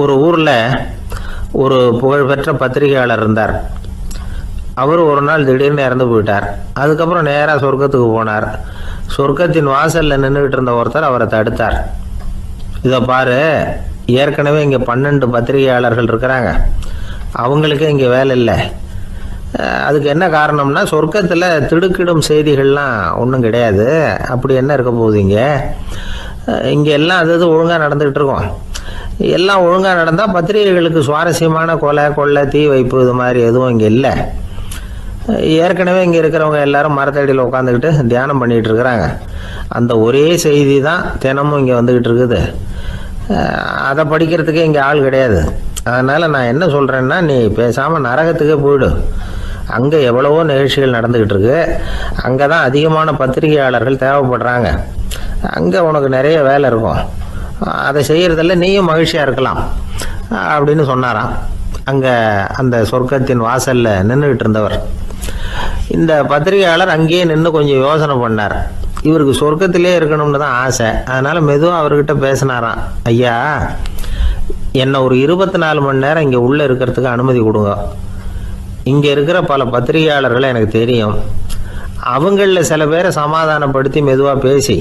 ஒரு ஊரில் ஒரு புகழ்பெற்ற பத்திரிகையாளர் இருந்தார். அவர் ஒரு நாள் திடீர்னு இறந்து போயிட்டார். அதுக்கப்புறம் நேராக சொர்க்கத்துக்கு போனார். சொர்க்கத்தின் வாசலில் நின்றுக்கிட்டு இருந்த ஒருத்தர் அவரை தடுத்தார். இதை பாரு, ஏற்கனவே இங்கே 12 பத்திரிகையாளர்கள் இருக்கிறாங்க, அவங்களுக்கே இங்கே வேலை இல்லை. அதுக்கு என்ன காரணம்னா, சொர்க்கத்தில் திடுக்கிடும் செய்திகள்லாம் ஒன்றும் கிடையாது. அப்படி என்ன இருக்க போகுது? இங்கே எல்லாம் அது ஒழுங்காக நடந்துக்கிட்டு இருக்கோம். எல்லாம் ஒழுங்காக நடந்தால் பத்திரிகைகளுக்கு சுவாரஸ்யமான கொலை கொள்ளை தீ வைப்பு இது மாதிரி எதுவும் இங்கே இல்லை. ஏற்கனவே இங்கே இருக்கிறவங்க எல்லாரும் மரத்தடியில் உட்காந்துக்கிட்டு தியானம் பண்ணிகிட்டு இருக்கிறாங்க. அந்த ஒரே செய்தி தான் தினமும் இங்கே வந்துக்கிட்டு இருக்குது. அதை படிக்கிறதுக்கே இங்கே ஆள் கிடையாது. அதனால் நான் என்ன சொல்கிறேன்னா, நீ பேசாமல் நரகத்துக்கே போயிடு. அங்கே எவ்வளவோ நிகழ்ச்சிகள் நடந்துக்கிட்டு இருக்கு. அங்கே தான் அதிகமான பத்திரிகையாளர்கள் தேவைப்படுறாங்க. அங்கே உனக்கு நிறைய வேலை இருக்கும். அதை செய்கிறதில்ல நீயும் மகிழ்ச்சியாக இருக்கலாம் அப்படின்னு சொன்னாராம். அங்கே அந்த சொர்க்கத்தின் வாசலில் நின்றுக்கிட்டு இருந்தவர். இந்த பத்திரிகையாளர் அங்கேயே நின்று கொஞ்சம் யோசனை பண்ணார். இவருக்கு சொர்க்கத்திலே இருக்கணும்னு தான் ஆசை. அதனால் மெதுவாக அவர்கிட்ட பேசினாராம். ஐயா, என்னை ஒரு 24 மணி நேரம் இங்கே உள்ளே இருக்கிறதுக்கு அனுமதி கொடுங்க. இங்கே இருக்கிற பல பத்திரிகையாளர்களை எனக்கு தெரியும். அவங்களில் சில பேரை சமாதானப்படுத்தி மெதுவாக பேசி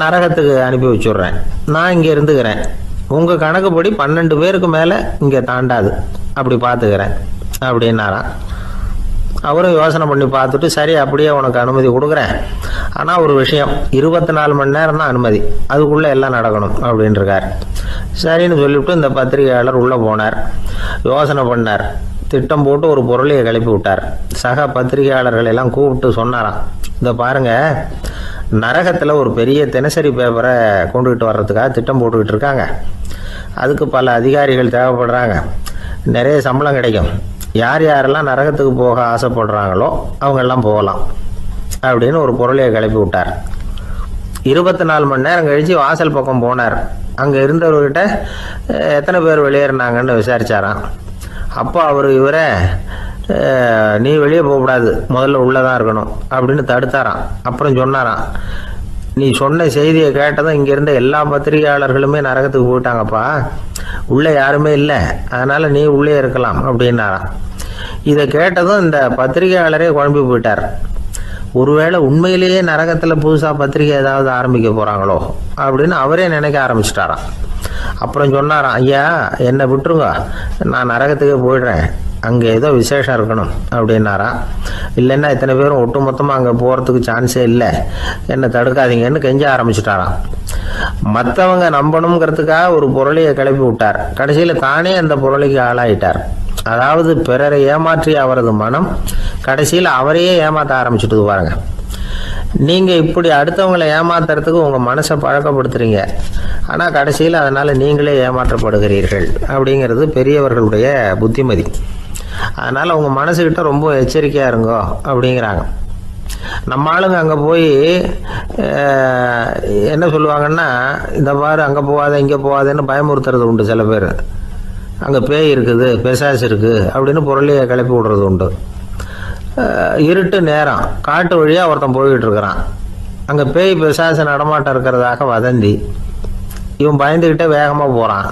நரகத்துக்கு அனுப்பி வச்சுட்றேன். நான் இங்கே இருந்துக்கிறேன். உங்கள் கணக்குப்படி 12 பேருக்கு மேலே இங்கே தாண்டாது, அப்படி பார்த்துக்கிறேன் அப்படின்னாராம். அவரும் யோசனை பண்ணி பார்த்துட்டு, சரி அப்படியே உனக்கு அனுமதி கொடுக்குறேன், ஆனால் ஒரு விஷயம், 24 மணி நேரம் தான் அனுமதி, அதுக்குள்ளே எல்லாம் நடக்கணும் அப்படின்ட்டுருக்கார். சரின்னு சொல்லிவிட்டு இந்த பத்திரிகையாளர் உள்ளே போனார். யோசனை பண்ணார். திட்டம் போட்டு ஒரு பொருளையை கிளப்பி விட்டார். சக பத்திரிகையாளர்கள் எல்லாம் கூப்பிட்டு சொன்னாராம். இதை பாருங்கள், நரகத்தில் ஒரு பெரிய தினசரி பேப்பரை கொண்டுகிட்டு வர்றதுக்காக திட்டம் போட்டுக்கிட்டு இருக்காங்க. அதுக்கு பல அதிகாரிகள் தேவைப்படுறாங்க. நிறைய சம்பளம் கிடைக்கும். யார் யாரெல்லாம் நரகத்துக்கு போக ஆசைப்படுறாங்களோ அவங்கெல்லாம் போகலாம் அப்படின்னு ஒரு பொருளையை கிளப்பி விட்டார். 24 மணி நேரம் கழித்து வாசல் பக்கம் போனார். அங்கே இருந்தவர்கிட்ட எத்தனை பேர் வெளியேறினாங்கன்னு விசாரிச்சாராம். அப்போ அவர் இவரை, நீ வெளியே போகக்கூடாது, முதல்ல உள்ளே தான் இருக்கணும் அப்படின்னு தடுத்தாராம். அப்புறம் சொன்னாராம், நீ சொன்ன செய்தியை கேட்டதும் இங்கே இருந்த எல்லா பத்திரிகையாளர்களுமே நரகத்துக்கு போயிட்டாங்கப்பா, உள்ளே யாருமே இல்லை, அதனால் நீ உள்ளே இருக்கலாம் அப்படின்னாராம். இதை கேட்டதும் இந்த பத்திரிகையாளரே குழம்பி போயிட்டார். ஒருவேளை உண்மையிலேயே நரகத்தில் புதுசாக பத்திரிகை ஏதாவது ஆரம்பிக்க போகிறாங்களோ அப்படின்னு அவரே நினைக்க ஆரம்பிச்சிட்டாராம். அப்புறம் சொன்னாராம், ஐயா என்னை விட்டுருங்க, நான் நரகத்துக்கே போயிடுறேன், அங்கே ஏதோ விசேஷம் இருக்கணும் அப்படின்னாராம். இல்லைன்னா இத்தனை பேரும் ஒட்டுமொத்தமாக அங்கே போகிறதுக்கு சான்ஸே இல்லை, என்னை தடுக்காதீங்கன்னு கெஞ்ச ஆரம்பிச்சுட்டாராம். மற்றவங்க நம்பணுங்கிறதுக்காக ஒரு பொருளையை கிளப்பி விட்டார். கடைசியில் தானே அந்த பொருளைக்கு ஆளாயிட்டார். அதாவது பிறரை ஏமாற்றிய அவரது மனம் கடைசியில் அவரையே ஏமாற்ற ஆரம்பிச்சுட்டு பாருங்க. நீங்கள் இப்படி அடுத்தவங்களை ஏமாத்துறதுக்கு உங்கள் மனசை பழக்கப்படுத்துறீங்க, ஆனால் கடைசியில் அதனால் நீங்களே ஏமாற்றப்படுகிறீர்கள் அப்படிங்கிறது பெரியவர்களுடைய புத்திமதி. அதனால் உங்கள் மனசுக்கிட்ட ரொம்ப எச்சரிக்கையாக இருங்கோ அப்படிங்கிறாங்க. நம்ம ஆளுங்க அங்கே போய் என்ன சொல்லுவாங்கன்னா, இந்த பாரு அங்கே போகாத இங்கே போகாதேன்னு பயமுறுத்துறது உண்டு. சில பேர் அங்கே பேய் இருக்குது, பிசாசு இருக்குது அப்படின்னு பொருளையை கிளப்பி விடுறது உண்டு. இருட்டு நேரம் காட்டு வழியாக ஒருத்தன் போய்கிட்டு இருக்கிறான். அங்கே பேய் பிசாசு நடமாட்டம் இருக்கிறதாக வதந்தி. இவன் பயந்துக்கிட்டே வேகமாக போகிறான்.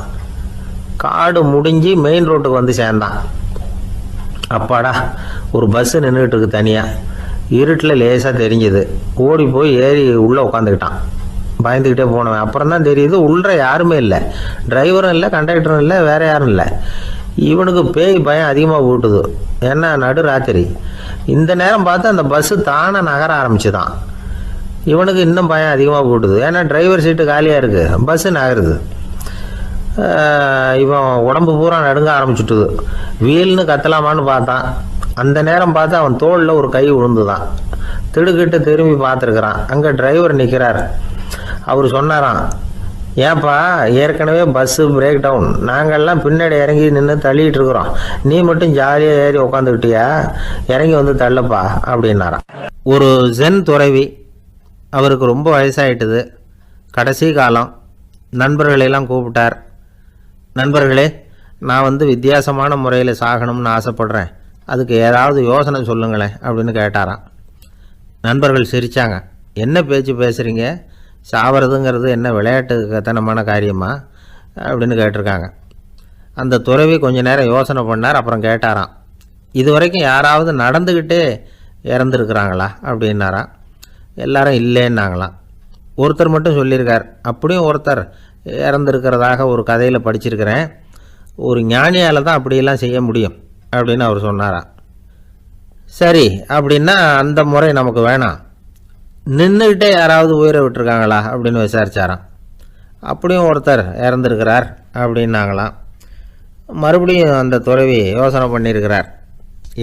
காடு முடிஞ்சு மெயின் ரோட்டுக்கு வந்து சேர்ந்தான். அப்பாடா, ஒரு பஸ்ஸு நின்றுக்கிட்டு இருக்கு தனியாக. இருட்டில் லேசாக தெரிஞ்சுது. ஓடி போய் ஏறி உள்ளே உட்காந்துக்கிட்டான். பயந்துக்கிட்டே போனவன் அப்புறம் தான் தெரியுது உள்ளே யாருமே இல்லை, டிரைவரும் இல்லை, கண்டக்டரும் இல்லை, வேறு யாரும் இல்லை. இவனுக்கு பேய் பயம் அதிகமாக போட்டுது. ஏன்னா நடு ராத்திரி. இந்த நேரம் பார்த்து அந்த பஸ்ஸு தானே நகர ஆரம்பிச்சுதான். இவனுக்கு இன்னும் பயம் அதிகமாக போட்டுது. ஏன்னா டிரைவர் சீட்டு காலியாக இருக்குது, பஸ்ஸு நகருது. இவன் உடம்பு பூரா நடுங்க ஆரம்பிச்சுட்டுது. வீல்னு கத்தலாமான்னு பார்த்தான். அந்த நேரம் பார்த்து அவன் தோளில் ஒரு கை விழுந்துதான். திடுக்கிட்டு திரும்பி பார்த்துருக்குறான். அங்கே டிரைவர் நிற்கிறார். அவர் சொன்னாராம், ஏன்பா ஏற்கனவே பஸ்ஸு பிரேக் டவுன், நாங்கள்லாம் பின்னாடி இறங்கி நின்று தள்ளிகிட்டு இருக்கிறோம், நீ மட்டும் ஜாலியாக ஏறி உக்காந்துக்கிட்டியா, இறங்கி வந்து தள்ளப்பா அப்படின்னாராம். ஒரு ஜென் துறவி, அவருக்கு ரொம்ப வயசாகிட்டுது, கடைசி காலம். நண்பர்களெல்லாம் கூப்பிட்டார். நண்பர்களே, நான் வித்தியாசமான முறையில் சாகணும்னு ஆசைப்படுறேன், அதுக்கு ஏதாவது யோசனை சொல்லுங்களேன் அப்படின்னு கேட்டாராம். நண்பர்கள் சிரித்தாங்க. என்ன பேச்சு பேசுகிறீங்க, சாவறதுங்கிறது என்ன விளையாட்டுத்தனமான காரியமா அப்படின்னு கேட்டிருக்காங்க. அந்த துறவி கொஞ்ச நேரம் யோசனை பண்ணார். அப்புறம் கேட்டாராம், இது வரைக்கும் யாராவது நடந்துக்கிட்டே இறந்துருக்குறாங்களா அப்படின்னாராம். எல்லாரும் இல்லைன்னாங்களாம். ஒருத்தர் மட்டும் சொல்லியிருக்கார். அப்படியும் ஒருத்தர் இறந்துருக்கிறதாக ஒரு கதையில் படிச்சிருக்கிறேன். ஒரு ஞானியால் தான் அப்படியெல்லாம் செய்ய முடியும் அப்படின்னு அவர் சொன்னாராம். சரி, அப்படின்னா அந்த முறை நமக்கு வேணாம், நின்றுக்கிட்டே யாராவது உயிரை விட்டுருக்காங்களா அப்படின்னு விசாரிச்சாராம். அப்படியும் ஒருத்தர் இறந்துருக்கிறார் அப்படின்னாங்களாம். மறுபடியும் அந்த துறவி யோசனை பண்ணியிருக்கிறார்.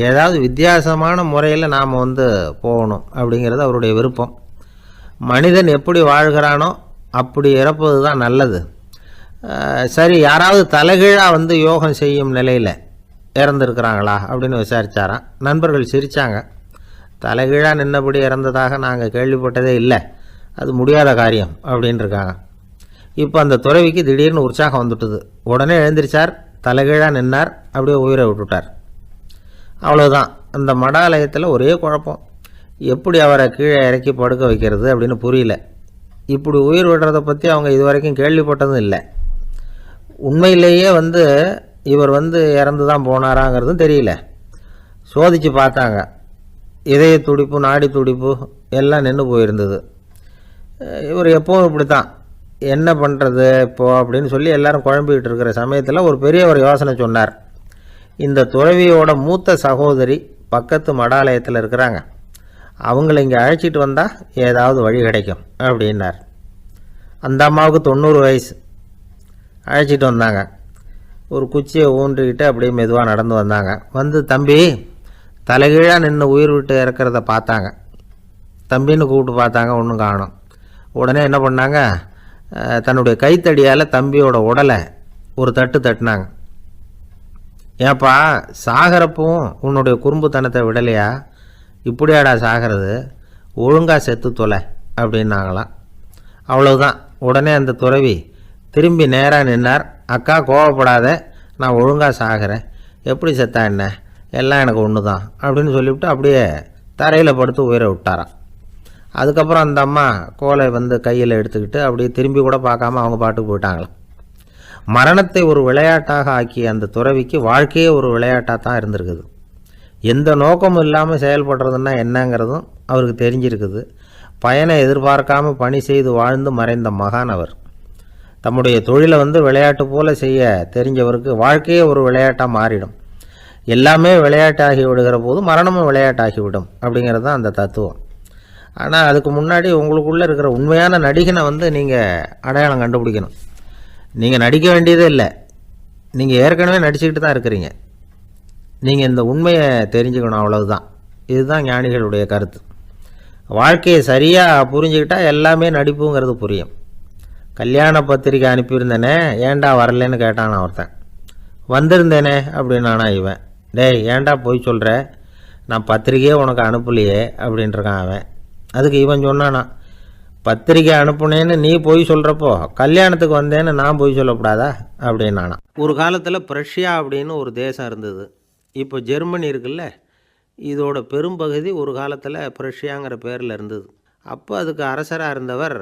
ஏதாவது வித்தியாசமான முறையில் நாம் போகணும் அப்படிங்கிறது அவருடைய விருப்பம். மனிதன் எப்படி வாழ்கிறானோ அப்படி இறப்பது தான் நல்லது. சரி, யாராவது தலைகீழாக யோகம் செய்யும் நிலையில் இறந்துருக்கிறாங்களா அப்படின்னு விசாரித்தாராம். நண்பர்கள் சிரித்தாங்க. தலைகீழாக நின்னபடி இறந்ததாக நாங்கள் கேள்விப்பட்டதே இல்லை, அது முடியாத காரியம் அப்படின்ட்டுருக்காங்க. இப்போ அந்த துறவிக்கு திடீர்னு உற்சாகம் வந்துட்டுது. உடனே எழுந்திரிச்சார், தலைகீழாக நின்னார், அப்படியே உயிரை விட்டுட்டார். அவ்வளோதான். அந்த மடாலயத்தில் ஒரே குழப்பம். எப்படி அவரை கீழே இறக்கி படுக்க வைக்கிறது அப்படின்னு புரியல. இப்படி உயிர் விடுறதை பற்றி அவங்க இது வரைக்கும் கேள்விப்பட்டதும் இல்லை. உண்மையிலேயே இவர் இறந்து தான் போனாராங்கிறதும் தெரியல. சோதித்து பார்த்தாங்க. இதய துடிப்பு, நாடி துடிப்பு எல்லாம் நின்று போயிருந்தது. இவர் எப்பவும் இப்படி தான், என்ன பண்ணுறது இப்போது அப்படின்னு சொல்லி எல்லாரும் குழம்பிக்கிட்டு இருக்கிற சமயத்தில் ஒரு பெரியவர் யோசனை சொன்னார். இந்த துறவியோட மூத்த சகோதரி பக்கத்து மடாலயத்தில் இருக்கிறாங்க, அவங்கள இங்கே அழைச்சிட்டு வந்தால் ஏதாவது வழி கிடைக்கும் அப்படின்னார். அந்த அம்மாவுக்கு 90 வயசு. அழைச்சிட்டு வந்தாங்க. ஒரு குச்சியை ஊன்றிக்கிட்டு அப்படியே மெதுவாக நடந்து வந்தாங்க. தம்பி, தலைகீழாக நின்று உயிர் விட்டு இறக்கிறத பார்த்தாங்க. தம்பின்னு கூப்பிட்டு பார்த்தாங்க, ஒன்றும் காணோம். உடனே என்ன பண்ணாங்க, தன்னுடைய கைத்தடியால் தம்பியோட உடலை ஒரு தட்டு தட்டினாங்க. ஏப்பா, சாகிறப்பவும் உன்னுடைய குறும்புத்தனத்தை விடலையா? இப்படியாடா சாகிறது, ஒழுங்காக செத்து தொலை அப்படின்னாங்களாம். அவ்வளவுதான். உடனே அந்த துறவி திரும்பி நேராக நின்னார். அக்கா, கோவப்படாத, நான் ஒழுங்காக சாகிறேன், எப்படி செத்தா என்ன, எல்லாம் எனக்கு ஒன்று தான் அப்படின்னு சொல்லிவிட்டு அப்படியே தரையில் படுத்து உயிரை விட்டாராம். அதுக்கப்புறம் அந்த அம்மா கோலை கையில் எடுத்துக்கிட்டு அப்படியே திரும்பி கூட பார்க்காம அவங்க பாட்டுக்கு போயிட்டாங்களாம். மரணத்தை ஒரு விளையாட்டாக ஆக்கிய அந்த துறவிக்கு வாழ்க்கையே ஒரு விளையாட்டாக தான் இருந்திருக்குது. எந்த நோக்கமும் இல்லாமல் செயல்படுறதுன்னா என்னங்கிறதும் அவருக்கு தெரிஞ்சிருக்குது. பயனை எதிர்பார்க்காம பணி செய்து வாழ்ந்து மறைந்த மகான் அவர். தம்முடைய தொழிலை விளையாட்டு போல செய்ய தெரிஞ்சவருக்கு வாழ்க்கையே ஒரு விளையாட்டாக மாறிடும். எல்லாமே விளையாட்டாகி விடுகிற போது மரணமும் விளையாட்டாகிவிடும் அப்படிங்கிறது தான் அந்த தத்துவம். ஆனால் அதுக்கு முன்னாடி உங்களுக்குள்ளே இருக்கிற உண்மையான நடிகனை நீங்கள் அடையாளம் கண்டுபிடிக்கணும். நீங்கள் நடிக்க வேண்டியதே இல்லை, நீங்கள் ஏற்கனவே நடிச்சுக்கிட்டு தான் இருக்கிறீங்க. நீங்கள் இந்த உண்மையை தெரிஞ்சுக்கணும், அவ்வளவுதான். இதுதான் ஞானிகளுடைய கருத்து. வாழ்க்கையை சரியாக புரிஞ்சுக்கிட்டால் எல்லாமே நடிப்புங்கிறது புரியும். கல்யாண பத்திரிக்கை அனுப்பியிருந்தேனே, ஏன்டா வரலன்னு கேட்டானா ஒருத்தன். வந்திருந்தேனே அப்படின்னானா இவன். டேய், ஏன்டா போய் சொல்கிற, நான் பத்திரிக்கையே உனக்கு அனுப்பலையே அப்படின்ட்டுருக்கான் அவன். அதுக்கு இவன் சொன்னானா, பத்திரிக்கை அனுப்புனேன்னு நீ போய் சொல்கிறப்போ கல்யாணத்துக்கு வந்தேன்னு நான் போய் சொல்லக்கூடாதா அப்படின்னானா. ஒரு காலத்தில் பிரஷ்யா அப்படின்னு ஒரு தேசம் இருந்தது. இப்போ ஜெர்மனி இருக்குல்ல, இதோட பெரும்பகுதி ஒரு காலத்தில் பிரஷ்யாங்கிற பேரில் இருந்தது. அப்போ அதுக்கு அரசராக இருந்தவர்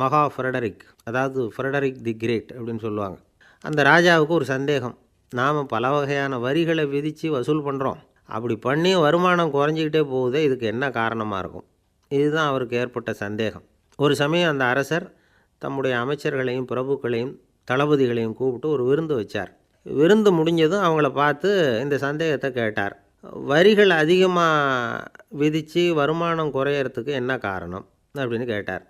மகா ஃப்ரெடரிக், அதாவது ஃப்ரெடரிக் தி கிரேட் அப்படின்னு சொல்லுவாங்க. அந்த ராஜாவுக்கு ஒரு சந்தேகம். நாம் பல வகையான வரிகளை விதித்து வசூல் பண்ணுறோம், அப்படி பண்ணி வருமானம் குறைஞ்சிக்கிட்டே போகுதே, இதுக்கு என்ன காரணமாக இருக்கும்? இதுதான் அவருக்கு ஏற்பட்ட சந்தேகம். ஒரு சமயம் அந்த அரசர் தம்முடைய அமைச்சர்களையும் பிரபுக்களையும் தளபதிகளையும் கூப்பிட்டு ஒரு விருந்து வச்சார். விருந்து முடிஞ்சதும் அவங்கள பார்த்து இந்த சந்தேகத்தை கேட்டார். வரிகள் அதிகமாக விதித்து வருமானம் குறையறதுக்கு என்ன காரணம் அப்படின்னு கேட்டார்.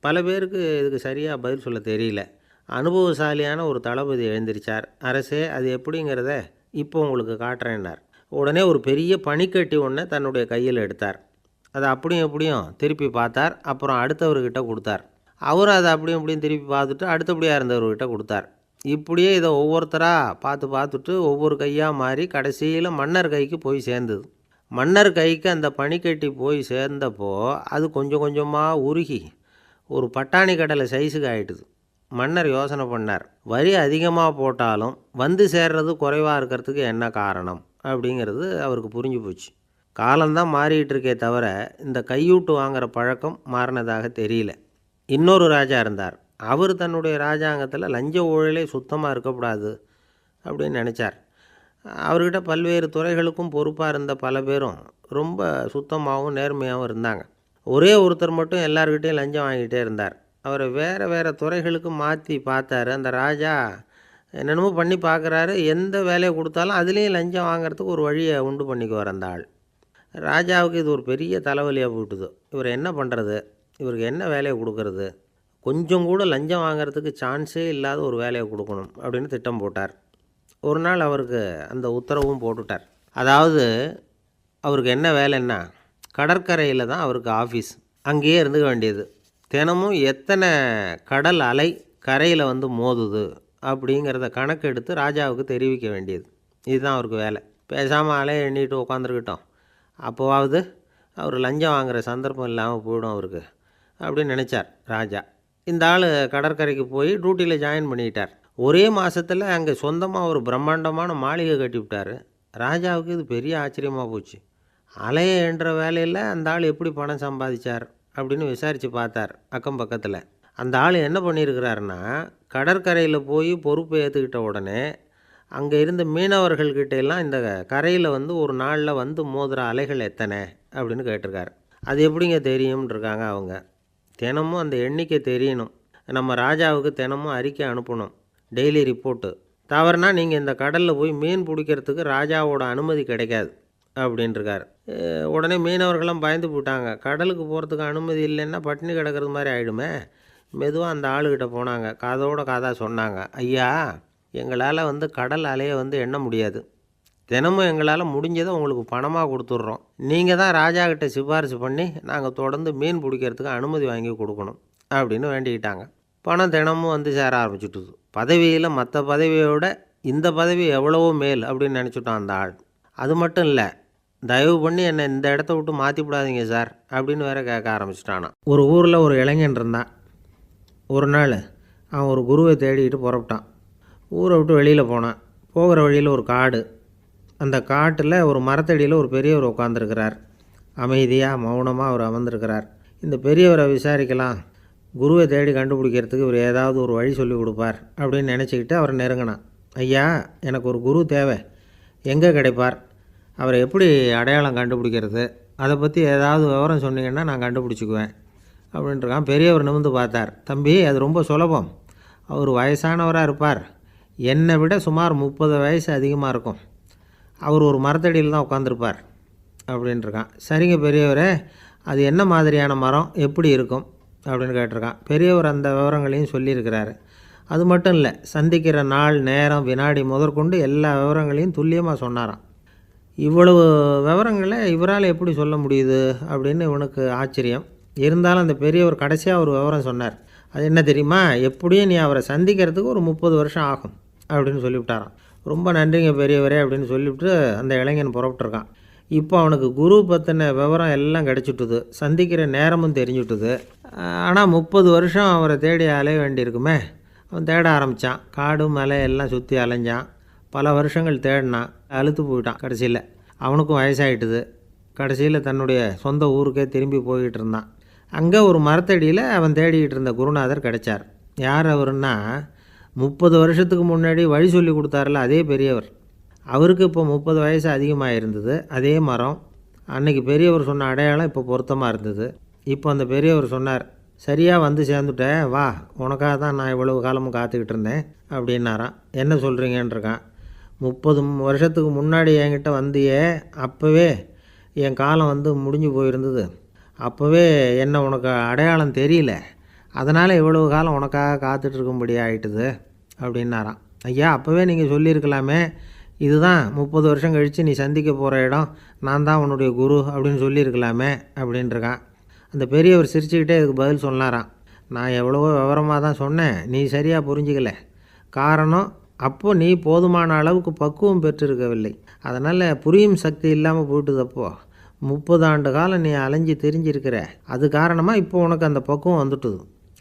பல பேருக்கு இதுக்கு சரியாக பதில் சொல்ல தெரியல. அனுபவசாலியான ஒரு தளபதி எழுந்திரிச்சார். அரசே, அது எப்படிங்கிறத இப்போ உங்களுக்கு காட்டுறேன்னார். உடனே ஒரு பெரிய பனிக்கட்டி ஒன்றை தன்னுடைய கையில் எடுத்தார். அதை அப்படியும் எப்படியும் திருப்பி பார்த்தார். அப்புறம் அடுத்தவர்கிட்ட கொடுத்தார். அவரும் அதை அப்படியும் இப்படியும் திருப்பி பார்த்துட்டு அடுத்தபடியாக இருந்தவர்கிட்ட கொடுத்தார். இப்படியே இதை ஒவ்வொருத்தராக பார்த்துட்டு ஒவ்வொரு கையாக மாறி கடைசியில் மன்னர் கைக்கு போய் சேர்ந்தது. மன்னர் கைக்கு அந்த பனிக்கட்டி போய் சேர்ந்தப்போ அது கொஞ்சம் கொஞ்சமாக உருகி ஒரு பட்டாணி கடலை சைஸுக்கு ஆகிட்டுது. மன்னர் யோசனை பண்ணார், வரி அதிகமாக போட்டாலும் சேர்றது குறைவாக இருக்கிறதுக்கு என்ன காரணம் அப்படிங்கிறது அவருக்கு புரிஞ்சு போச்சு. காலம்தான் மாறிக்கிட்டு இருக்கே தவிர இந்த கையூட்டு வாங்குகிற பழக்கம் மாறினதாக தெரியல. இன்னொரு ராஜா இருந்தார். அவர் தன்னுடைய ராஜாங்கத்தில் லஞ்ச ஊழலே சுத்தமாக இருக்கக்கூடாது அப்படின்னு நினச்சார். அவர்கிட்ட பல்வேறு துறைகளுக்கும் பொறுப்பாக இருந்த பல பேரும் ரொம்ப சுத்தமாகவும் நேர்மையாகவும் இருந்தாங்க. ஒரே ஒருத்தர் மட்டும் எல்லார்கிட்டையும் லஞ்சம் வாங்கிட்டே இருந்தார். அவரை வேறு வேறு துறைகளுக்கு மாற்றி பார்த்தாரு. அந்த ராஜா என்னென்னமோ பண்ணி பார்க்குறாரு. எந்த வேலையை கொடுத்தாலும் அதுலேயும் லஞ்சம் வாங்குறதுக்கு ஒரு வழியை உண்டு பண்ணிக்குவார் அந்த ஆள். ராஜாவுக்கு இது ஒரு பெரிய தலைவலியாக போட்டுது. இவர் என்ன பண்ணுறது, இவருக்கு என்ன வேலையை கொடுக்கறது, கொஞ்சம் கூட லஞ்சம் வாங்கிறதுக்கு சான்ஸே இல்லாத ஒரு வேலையை கொடுக்கணும் அப்படின்னு திட்டம் போட்டார். ஒரு நாள் அவருக்கு அந்த உத்தரவும் போட்டுட்டார். அதாவது அவருக்கு என்ன வேலைன்னா, கடற்கரையில் தான் அவருக்கு ஆஃபீஸ். அங்கேயே இருந்துக்க வேண்டியது. தினமும் எத்தனை கடல் அலை கரையில் வந்து மோதுது அப்படிங்கிறத கணக்கெடுத்து ராஜாவுக்கு தெரிவிக்க வேண்டியது. இதுதான் அவருக்கு வேலை. பேசாமல் அலையை எண்ணிட்டு உட்காந்துருக்கட்டும், அப்போவாவது அவர் லஞ்சம் வாங்குகிற சந்தர்ப்பம் இல்லாமல் போயிடும் அவருக்கு அப்படின்னு நினச்சார் ராஜா. இந்த ஆள் கடற்கரைக்கு போய் டியூட்டியில் ஜாயின் பண்ணிக்கிட்டார். ஒரே மாதத்தில் அங்கே சொந்தமாக ஒரு பிரம்மாண்டமான மாளிகை கட்டி விட்டார். ராஜாவுக்கு இது பெரிய ஆச்சரியமாக போச்சு. அலையை என்ற வேலையில் அந்த ஆள் எப்படி பணம் சம்பாதிச்சார் அப்படின்னு விசாரித்து பார்த்தார் அக்கம் பக்கத்தில். அந்த ஆள் என்ன பண்ணியிருக்கிறாருன்னா, கடற்கரையில் போய் பொறுப்பை ஏற்றுக்கிட்ட உடனே அங்கே இருந்த மீனவர்கள்கிட்ட எல்லாம் இந்த கரையில் வந்து ஒரு நாளில் வந்து மோதுகிற அலைகள் எத்தனை அப்படின்னு கேட்டிருக்காரு. அது எப்படிங்க தெரியும்னு இருக்காங்க அவங்க. தினமும் அந்த எண்ணிக்கை தெரியணும். நம்ம ராஜாவுக்கு தினமும் அறிக்கை அனுப்பணும், டெய்லி ரிப்போர்ட்டு. தவறுனா நீங்கள் இந்த கடலில் போய் மீன் பிடிக்கிறதுக்கு ராஜாவோட அனுமதி கிடைக்காது அப்படின்ட்டுருக்காரு. உடனே மீனவர்களும் பயந்து போட்டாங்க. கடலுக்கு போகிறதுக்கு அனுமதி இல்லைன்னா பட்டினி கிடக்கிறது மாதிரி ஆகிடுமே. மெதுவாக அந்த ஆளுகிட்ட போனாங்க, காதோட காதாக சொன்னாங்க, ஐயா, எங்களால் வந்து கடல் அலையை வந்து எண்ண முடியாது. தினமும் எங்களால் முடிஞ்சதை உங்களுக்கு பணமாக கொடுத்துட்றோம். நீங்கள் தான் ராஜா கிட்ட சிபாரிசு பண்ணி நாங்கள் தொடர்ந்து மீன் பிடிக்கிறதுக்கு அனுமதி வாங்கி கொடுக்கணும் அப்படின்னு வேண்டிக்கிட்டாங்க. பணம் தினமும் வந்து சேர ஆரம்பிச்சுட்டுது. பதவியில் மற்ற பதவியோட இந்த பதவி எவ்வளவோ மேல் அப்படின்னு நினச்சிட்டான் அந்த ஆள். அது மட்டும் இல்லை, தயவு பண்ணி என்னை இந்த இடத்த விட்டு மாற்றி விடாதீங்க சார் அப்படின்னு வேற கேட்க ஆரம்பிச்சிட்டானா. ஒரு ஊரில் ஒரு இளைஞன் இருந்தான். ஒரு நாள் அவன் ஒரு குருவை தேடிக்கிட்டு புறப்பட்டான். ஊரை விட்டு வெளியில் போனான். போகிற வழியில் ஒரு காடு. அந்த காட்டில் ஒரு மரத்தடியில் ஒரு பெரியவர் உட்காந்துருக்கிறார். அமைதியாக மௌனமாக அவர் அமர்ந்திருக்கிறார். இந்த பெரியவரை விசாரிக்கலாம், குருவை தேடி கண்டுபிடிக்கிறதுக்கு இவர் ஏதாவது ஒரு வழி சொல்லி கொடுப்பார் அப்படின்னு நினச்சிக்கிட்டு அவரை நெருங்கினான். ஐயா, எனக்கு ஒரு குரு தேவை, எங்கே கிடைப்பார், அவரை எப்படி அடையாளம் கண்டுபிடிக்கிறது, அதை பற்றி ஏதாவது விவரம் சொன்னீங்கன்னா நான் கண்டுபிடிச்சிக்குவேன் அப்படின்ட்டுருக்கான். பெரியவர் நிமிர்ந்து பார்த்தார். தம்பி, அது ரொம்ப சுலபம். அவர் வயசானவராக இருப்பார். என்னை விட சுமார் 30 வயசு அதிகமாக இருக்கும். அவர் ஒரு மரத்தடியில் தான் உட்காந்துருப்பார் அப்படின்ட்டுருக்கான். சரிங்க பெரியவரே, அது என்ன மாதிரியான மரம், எப்படி இருக்கும் அப்படின்னு கேட்டிருக்கான். பெரியவர் அந்த விவரங்களையும் சொல்லியிருக்கிறாரு. அது மட்டும் இல்லை, சந்திக்கிற நாள், நேரம், வினாடி முதற்கொண்டு எல்லா விவரங்களையும் துல்லியமாக சொன்னாராம். இவ்வளவு விவரங்களை இவரால் எப்படி சொல்ல முடியுது அப்படின்னு இவனுக்கு ஆச்சரியம். இருந்தாலும் அந்த பெரியவர் கடைசியாக ஒரு விவரம் சொன்னார். அது என்ன தெரியுமா, எப்படியும் நீ அவரை சந்திக்கிறதுக்கு ஒரு 30 வருஷம் ஆகும் அப்படின்னு சொல்லிவிட்டாராம். ரொம்ப நன்றிங்க பெரியவரே அப்படின்னு சொல்லிவிட்டு அந்த இளைஞன் புறப்பட்டுருக்கான். இப்போ அவனுக்கு குரு பற்றின விவரம் எல்லாம் கிடச்சிட்டுது, சந்திக்கிற நேரமும் தெரிஞ்சுட்டுது. ஆனால் 30 வருஷம் அவரை தேடி அலைய வேண்டியிருக்குமே. அவன் தேட ஆரம்பித்தான். காடு மலை எல்லாம் சுற்றி அலைஞ்சான். பல வருஷங்கள் தேடினான். அழுத்து போயிட்டான். கடைசியில் அவனுக்கும் வயசாகிட்டுது. கடைசியில் தன்னுடைய சொந்த ஊருக்கே திரும்பி போய்கிட்டு இருந்தான். அங்கே ஒரு மரத்தடியில் அவன் தேடிக்கிட்டு இருந்த குருநாதர் கிடைச்சார். யார் அவருன்னா, 30 வருஷத்துக்கு முன்னாடி வழி சொல்லி கொடுத்தாரில்ல அதே பெரியவர். அவருக்கு இப்போ 30 வயசு அதிகமாக இருந்தது. அதே மரம். அன்னைக்கு பெரியவர் சொன்ன அடையாளம் இப்போ பொருத்தமாக இருந்தது. இப்போ அந்த பெரியவர் சொன்னார், சரியாக வந்து சேர்ந்துட்டேன், வா, உனக்காக தான் நான் இவ்வளவு காலமும் காத்துக்கிட்டு இருந்தேன் அப்படின்னாரான். என்ன சொல்கிறீங்கன்றிருக்கான். 30 வருஷத்துக்கு முன்னாடி என்கிட்ட வந்தியே, அப்போவே என் காலம் வந்து முடிஞ்சு போயிருந்தது. அப்போவே என்ன உனக்கு அடையாளம் தெரியல, அதனால் இவ்வளவு காலம் உனக்காக காத்துட்ருக்கும்படி ஆகிட்டுது அப்படின்னாராம். ஐயா, அப்போவே நீங்கள் சொல்லியிருக்கலாமே, இதுதான் 30 வருஷம் கழித்து நீ சந்திக்க போகிற இடம், நான் தான் உன்னுடைய குரு அப்படின்னு சொல்லியிருக்கலாமே அப்படின்ட்டுருக்கான். அந்த பெரியவர் சிரிச்சுக்கிட்டே இதுக்கு பதில் சொன்னாராம். நான் எவ்வளவோ விவரமாக தான் சொன்னேன், நீ சரியாக புரிஞ்சிக்கல. காரணம், அப்போது நீ போதுமான அளவுக்கு பக்குவம் பெற்றிருக்கவில்லை. அதனால் புரியும் சக்தி இல்லாமல் போயிட்டுது. அப்போது 30 ஆண்டு காலம் நீ அலைஞ்சி தெரிஞ்சிருக்கிற, அது காரணமாக இப்போ உனக்கு அந்த பக்குவம் வந்துட்டுது.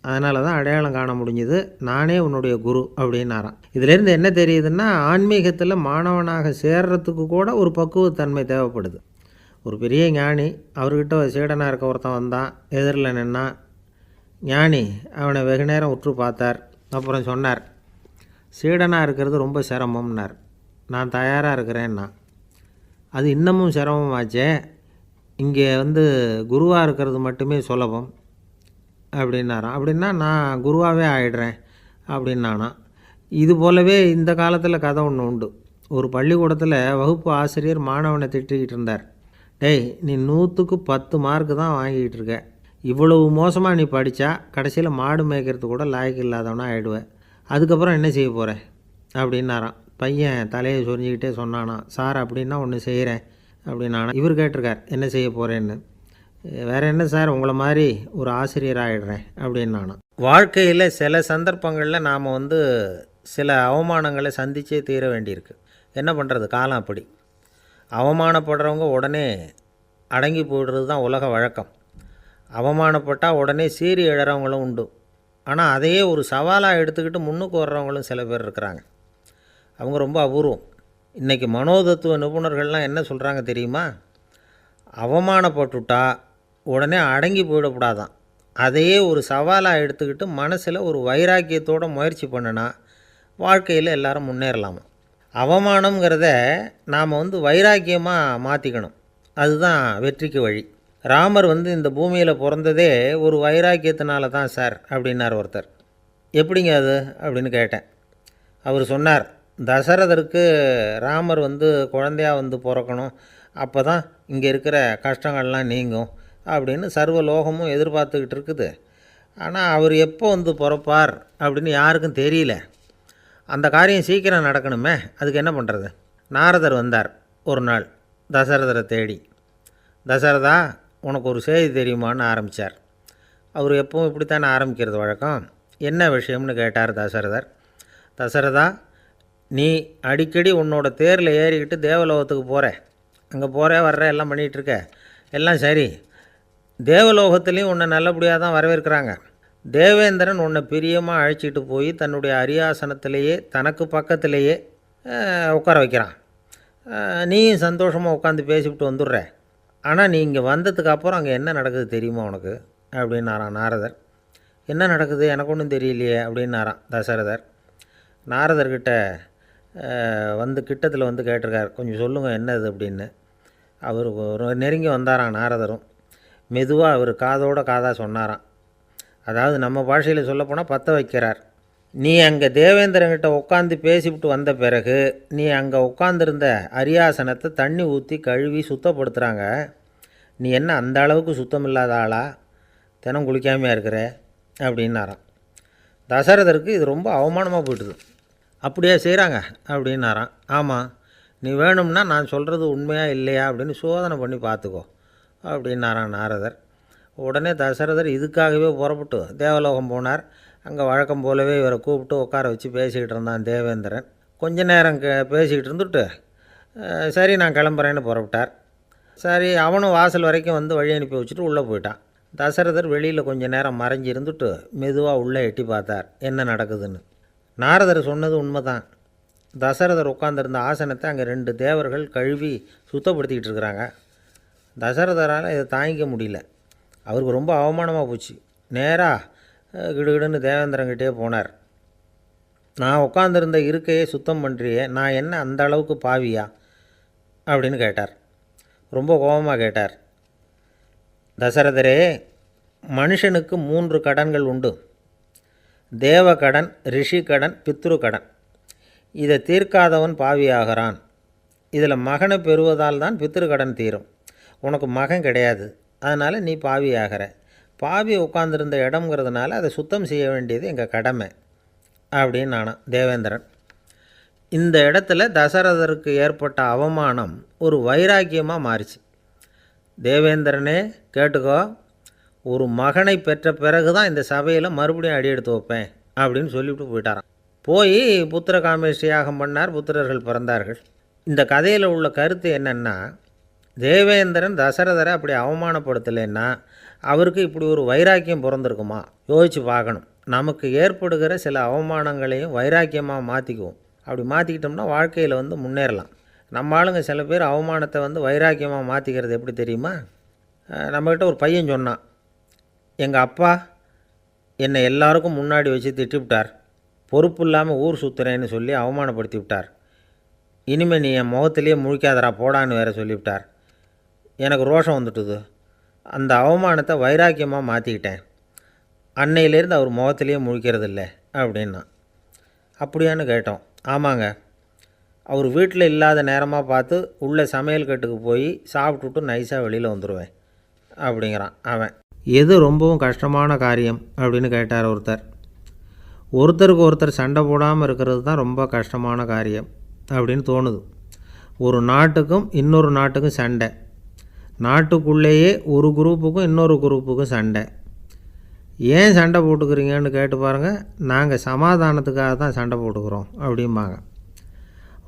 அதனால தான் அடையாளம் காண முடிஞ்சுது, நானே உன்னுடைய குரு அப்படின்னாராம். இதிலேருந்து என்ன தெரியுதுன்னா, ஆன்மீகத்தில் மாணவனாக சேர்றதுக்கு கூட ஒரு பக்குவத்தன்மை தேவைப்படுது. ஒரு பெரிய ஞானி, அவர்கிட்ட சீடனாக இருக்க ஒருத்தன் வந்தான், எதிரில் நின்னான். ஞானி அவனை வெகு நேரம் உற்று பார்த்தார். அப்புறம் சொன்னார், சீடனாக இருக்கிறது ரொம்ப சிரமம்னார். நான் தயாராக இருக்கிறேன்னா. அது இன்னமும் சிரமமாச்சே, இங்கே குருவாக இருக்கிறது மட்டுமே சுலபம் அப்படின்னாராம். அப்படின்னா நான் குருவாகவே ஆகிடுறேன் அப்படின்னானா. இது போலவே இந்த காலத்தில் கதை ஒன்று உண்டு. ஒரு பள்ளிக்கூடத்தில் வகுப்பு ஆசிரியர் மாணவனை திட்டிக்கிட்டு இருந்தார். டேய், நீ 100க்கு 10 மார்க்கு தான் வாங்கிக்கிட்டு இருக்க. இவ்வளவு மோசமாக நீ படித்தா கடைசியில் மாடு மேய்க்கிறது கூட லாய்க்கு இல்லாதவனா ஆகிடுவேன். அதுக்கப்புறம் என்ன செய்ய போகிற அப்படின்னாராம். பையன் தலையை சொரிஞ்சிக்கிட்டே சொன்னானா, சார் அப்படின்னா ஒன்று செய்கிறேன் அப்படின்னானா. இவர் கேட்டிருக்கார், என்ன செய்ய போகிறேன்னு. வேறு என்ன சார், உங்களை மாதிரி ஒரு ஆசிரியர் ஆகிடுறேன் அப்படின்னானா. வாழ்க்கையில் சில சந்தர்ப்பங்களில் நாம் சில அவமானங்களை சந்தித்தே தீர வேண்டியிருக்கு. என்ன பண்ணுறது, காலம் அப்படி. அவமானப்படுறவங்க உடனே அடங்கி போய்டுறது தான் உலக வழக்கம். அவமானப்பட்டால் உடனே சீறி எழறவங்களும் உண்டு. ஆனால் அதையே ஒரு சவாலாக எடுத்துக்கிட்டு முன்னுக்கு வர்றவங்களும் சில பேர் இருக்கிறாங்க. அவங்க ரொம்ப அபூர்வம். இன்றைக்கி மனோதத்துவ நிபுணர்கள்லாம் என்ன சொல்கிறாங்க தெரியுமா? அவமானப்பட்டுட்டா உடனே அடங்கி போயிடக்கூடாதான். அதையே ஒரு சவாலாக எடுத்துக்கிட்டு மனசில் ஒரு வைராக்கியத்தோடு முயற்சி பண்ணினா வாழ்க்கையில் எல்லாரும் முன்னேறலாமா. அவமானங்கிறத நாம் வைராக்கியமாக மாற்றிக்கணும். அதுதான் வெற்றிக்கு வழி. ராமர் இந்த பூமியில் பிறந்ததே ஒரு வைராக்கியத்தினால தான் சார் அப்படின்னார் ஒருத்தர். எப்படிங்க அது அப்படின்னு கேட்டேன். அவர் சொன்னார், தசரதருக்கு ராமர் குழந்தையாக பிறக்கணும், அப்போ தான் இங்கே இருக்கிற கஷ்டங்கள்லாம் நீங்கும் அப்படின்னு சர்வ லோகமும் எதிர்பார்த்துக்கிட்டு இருக்குது. ஆனால் அவர் எப்போ பிறப்பார் அப்படின்னு யாருக்கும் தெரியல. அந்த காரியம் சீக்கிரம் நடக்கணுமே, அதுக்கு என்ன பண்ணுறது? நாரதர் வந்தார் ஒரு நாள் தசரதரை தேடி. தசரதா, உனக்கு ஒரு செய்தி தெரியுமான்னு ஆரம்பித்தார். அவர் எப்பவும் இப்படித்தானே ஆரம்பிக்கிறது வழக்கம். என்ன விஷயம்னு கேட்டார் தசரதர். தசரதா, நீ அடிக்கடி உன்னோட தேரில் ஏறிக்கிட்டு தேவலோகத்துக்கு போகிற, அங்கே போகிற வர்ற எல்லாம் பண்ணிகிட்ருக்க, எல்லாம் சரி. தேவலோகத்துலேயும் உன்னை நல்லபடியாக தான் வரவேற்கிறாங்க. தேவேந்திரன் உன்னை பிரியமாக அழைச்சிட்டு போய் தன்னுடைய அரியாசனத்திலேயே தனக்கு பக்கத்திலேயே உட்கார வைக்கிறான். நீயும் சந்தோஷமாக உட்காந்து பேசிவிட்டு வந்துடுற. ஆனால் நீ இங்கே வந்ததுக்கு அப்புறம் அங்கே என்ன நடக்குது தெரியுமா உனக்கு அப்படின்னாரான் நாரதர். என்ன நடக்குது, எனக்கு ஒன்றும் தெரியலையே அப்படின்னாரான் தசரதர். நாரதர்கிட்ட கிட்டத்தில் கேட்டிருக்கார், கொஞ்சம் சொல்லுங்கள் என்னது அப்படின்னு. அவர் நெருங்கி வந்தாரான் நாரதரும். மெதுவாக அவர் காதோட காதாக சொன்னாராம். அதாவது நம்ம பாஷையில் சொல்லப்போனால் பற்ற வைக்கிறார். நீ அங்கே தேவேந்திரங்கிட்ட உட்காந்து பேசிவிட்டு வந்த பிறகு நீ அங்கே உட்காந்துருந்த அரியாசனத்தை தண்ணி ஊற்றி கழுவி சுத்தப்படுத்துகிறாங்க. நீ என்ன அந்த அளவுக்கு சுத்தம் இல்லாத ஆளா, தினம் குளிக்காமையாக இருக்கிற அப்படின்னாராம். தசரதருக்கு இது ரொம்ப அவமானமாக போயிட்டுது. அப்படியே செய்கிறாங்க அப்படின்னாராம். ஆமாம், நீ வேணும்னா நான் சொல்கிறது உண்மையாக இல்லையா அப்படின்னு சோதனை பண்ணி பார்த்துக்கோ அப்படின்னாரான் நாரதர். உடனே தசரதர் இதுக்காகவே புறப்பட்டு தேவலோகம் போனார். அங்கே வழக்கம் போலவே இவரை கூப்பிட்டு உட்கார வச்சு பேசிக்கிட்டு இருந்தான் தேவேந்திரன். கொஞ்ச நேரம் பேசிக்கிட்டு இருந்துட்டு சரி நான் கிளம்புறேன்னு புறப்பட்டார். சரி, அவனும் வாசல் வரைக்கும் வழி அனுப்பி வச்சுட்டு உள்ளே போயிட்டான். தசரதர் வெளியில் கொஞ்சம் நேரம் மறைஞ்சி இருந்துட்டு மெதுவாக உள்ளே எட்டி பார்த்தார் என்ன நடக்குதுன்னு. நாரதர் சொன்னது உண்மைதான். தசரதர் உட்காந்துருந்த ஆசனத்தை அங்கே 2 தேவர்கள் கழுவி சுத்தப்படுத்திக்கிட்டு இருக்கிறாங்க. தசரதரால் இதை தாங்கிக்க முடியல. அவருக்கு ரொம்ப அவமானமாக போச்சு. நேராக கிடுகிடுன்னு தேவேந்திரங்கிட்டே போனார். நான் உட்காந்துருந்த இருக்கையே சுத்தம் பண்ணுறியே, நான் என்ன அந்த அளவுக்கு பாவியா அப்படின்னு கேட்டார். ரொம்ப கோபமாக கேட்டார். தசரதரே, மனுஷனுக்கு 3 கடன்கள் உண்டு. தேவகடன், ரிஷி கடன், பித்ரு கடன். இதை தீர்க்காதவன் பாவியாகிறான். இதில் மகனை பெறுவதால் தான் பித்ரு கடன் தீரும். உனக்கு மகன் கிடையாது, அதனால் நீ பாவியாகிற. பாவி உட்காந்துருந்த இடம்ங்கிறதுனால அதை சுத்தம் செய்ய வேண்டியது எங்கள் கடமை அப்படின்னு நானும் தேவேந்திரன். இந்த இடத்துல தசரதருக்கு ஏற்பட்ட அவமானம் ஒரு வைராக்கியமாக மாறிச்சு. தேவேந்திரனே கேட்டுக்கோ, ஒரு மகனை பெற்ற பிறகு தான் இந்த சபையில் மறுபடியும் அடி எடுத்து வைப்பேன் அப்படின்னு சொல்லிவிட்டு போயிட்டாராம். போய் புத்திர காமேஷ்டி யாகம் பண்ணார். புத்திரர்கள் பிறந்தார்கள். இந்த கதையில் உள்ள கருத்து என்னென்னா, தேவேந்திரன் தசரதரை அப்படி அவமானப்படுத்தலைன்னா அவருக்கு இப்படி ஒரு வைராக்கியம் பிறந்திருக்குமா? யோசித்து பார்க்கணும். நமக்கு ஏற்படுகிற சில அவமானங்களையும் வைராக்கியமாக மாற்றிக்குவோம். அப்படி மாற்றிக்கிட்டோம்னா வாழ்க்கையில் முன்னேறலாம். நம்ம ஆளுங்க சில பேர் அவமானத்தை வைராக்கியமாக மாற்றிக்கிறது எப்படி தெரியுமா? நம்மக்கிட்ட ஒரு பையன் சொன்னான், எங்கள் அப்பா என்னை எல்லாருக்கும் முன்னாடி வச்சு திட்டிவிட்டார், பொறுப்பு இல்லாமல் ஊர் சுற்றுறேன்னு சொல்லி அவமானப்படுத்தி விட்டார். இனிமேல் நீ என் முகத்திலேயே முழிக்காதரா போடான்னு வேற சொல்லிவிட்டார். எனக்கு ரோஷம் வந்துட்டுது. அந்த அவமானத்தை வைராக்கியமாக மாற்றிக்கிட்டேன். அன்னையிலேருந்து அவர் முகத்திலேயே முழிக்கிறதில்ல அப்படின்னா. அப்படியான்னு கேட்டோம். ஆமாங்க, அவர் வீட்டில் இல்லாத நேரமாக பார்த்து உள்ளே சமையல் கட்டுக்கு போய் சாப்பிட்டுட்டு நைஸாக வெளியில் வந்துடுவேன் அப்படிங்கிறான் அவன். எது ரொம்பவும் கஷ்டமான காரியம் அப்படின்னு கேட்டார் ஒருத்தர். ஒருத்தருக்கு ஒருத்தர் சண்டை போடாமல் இருக்கிறது தான் ரொம்ப கஷ்டமான காரியம் அப்படின்னு தோணுது. ஒரு நாட்டுக்கும் இன்னொரு நாட்டுக்கும் சண்டை, நாட்டுக்குள்ளேயே ஒரு குரூப்புக்கும் இன்னொரு குரூப்புக்கும் சண்டை. ஏன் சண்டை போட்டுக்கிறீங்கன்னு கேட்டு பாருங்கள். நாங்கள் சமாதானத்துக்காக தான் சண்டை போட்டுக்கிறோம் அப்படிம்பாங்க.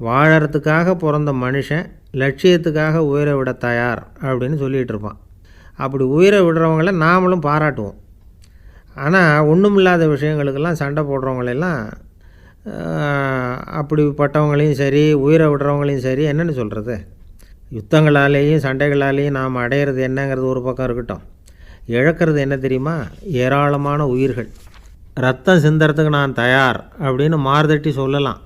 வாழறதுக்காக பிறந்த மனுஷன் லட்சியத்துக்காக உயிரை விட தயார் அப்படின்னு சொல்லிகிட்டு இருப்பான். அப்படி உயிரை விடுறவங்கள நாமளும் பாராட்டுவோம். ஆனால் ஒன்றுமில்லாத விஷயங்களுக்கெல்லாம் சண்டை போடுறவங்களெல்லாம் அப்படிப்பட்டவங்களையும் சரி உயிரை விடுறவங்களையும் சரி என்னென்னு சொல்கிறது, யுத்தங்களாலேயும் சண்டைகளாலேயும் நாம் அடையிறது என்னங்கிறது ஒரு பக்கம் இருக்கட்டும், இழக்கிறது என்ன தெரியுமா? ஏராளமான உயிர்கள். ரத்தம் சிந்துறதுக்கு நான் தயார் அப்படின்னு மார்தட்டி சொல்லலாம்.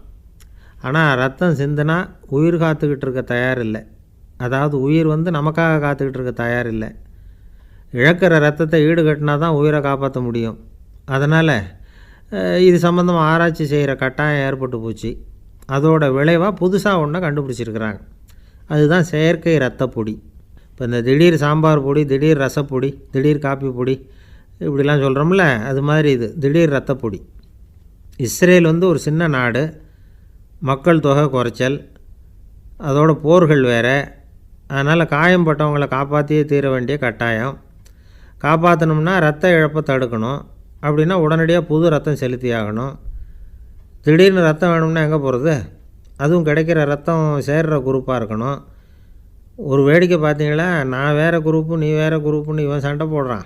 ஆனால் ரத்தம் சிந்தினா உயிர் காத்துக்கிட்டு இருக்க தயார் இல்லை. அதாவது உயிர் நமக்காக காத்துக்கிட்டு இருக்க தயார் இல்லை. இழக்கிற ரத்தத்தை ஈடுகட்டினா தான் உயிரை காப்பாற்ற முடியும். அதனால் இது சம்மந்தமாக ஆராய்ச்சி செய்கிற கட்டாயம் ஏற்பட்டு போச்சு. அதோட விளைவாக புதுசாக ஒன்றை கண்டுபிடிச்சிருக்கிறாங்க. அதுதான் செயற்கை இரத்தப்பொடி. இப்போ இந்த திடீர் சாம்பார் பொடி, திடீர் ரசப்பொடி, திடீர் காப்பி பொடி இப்படிலாம் சொல்கிறோம்ல, அது மாதிரி இது திடீர் இரத்தப்பொடி. இஸ்ரேல் ஒரு சின்ன நாடு, மக்கள் தொகை குறைச்சல், அதோட போர்கள் வேறு. அதனால் காயம்பட்டவங்களை காப்பாற்றியே தீர வேண்டிய கட்டாயம். காப்பாற்றணும்னா ரத்த இழப்பை தடுக்கணும். அப்படின்னா உடனடியாக புது ரத்தம் செலுத்தி ஆகணும். திடீர்னு ரத்தம் வேணும்னா எங்கே போகிறது? அதுவும் கிடைக்கிற ரத்தம் சேர்கிற குரூப்பாக இருக்கணும். ஒரு வேடிக்கை பார்த்தீங்களா, நான் வேறு குரூப்பு நீ வேறு குரூப்புன்னு இவன் சண்டை போடுறான்.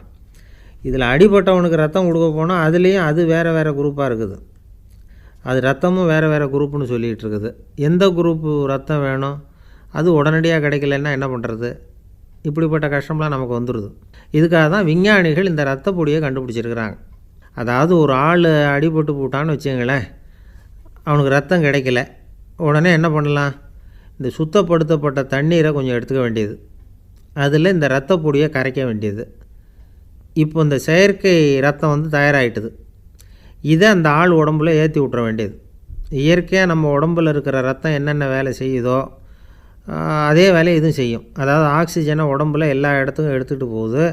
இதில் அடிபட்டவனுக்கு ரத்தம் கொடுக்க போனால் அதுலேயும் அது வேறு வேறு குரூப்பாக இருக்குது. அது ரத்தமும் வேறு வேறு குரூப்புன்னு சொல்லிகிட்டு இருக்குது. எந்த குரூப்பு ரத்தம் வேணும்? அது உடனடியாக கிடைக்கலன்னா என்ன பண்ணுறது? இப்படிப்பட்ட கஷ்டம்லாம் நமக்கு வந்துடுது. இதுக்காக தான் விஞ்ஞானிகள் இந்த ரத்த பொடியை கண்டுபிடிச்சிருக்கிறாங்க. அதாவது ஒரு ஆள் அடிபட்டு போட்டான்னு வச்சுங்களேன், அவனுக்கு ரத்தம் கிடைக்கல. உடனே என்ன பண்ணலாம்? இந்த சுத்தப்படுத்தப்பட்ட தண்ணீரை கொஞ்சம் எடுத்துக்க வேண்டியது, அதில் இந்த ரத்த பொடியை கரைக்க வேண்டியது. இப்போ இந்த செயற்கை ரத்தம் தயாராகிட்டுது. இதை அந்த ஆள் உடம்புல ஏற்றி விட்ற வேண்டியது. இயற்கையாக நம்ம உடம்பில் இருக்கிற ரத்தம் என்னென்ன வேலை செய்யுதோ அதே வேலையை இதுவும் செய்யும். அதாவது ஆக்சிஜனை உடம்பில் எல்லா இடத்துக்கும் எடுத்துகிட்டு போகுது.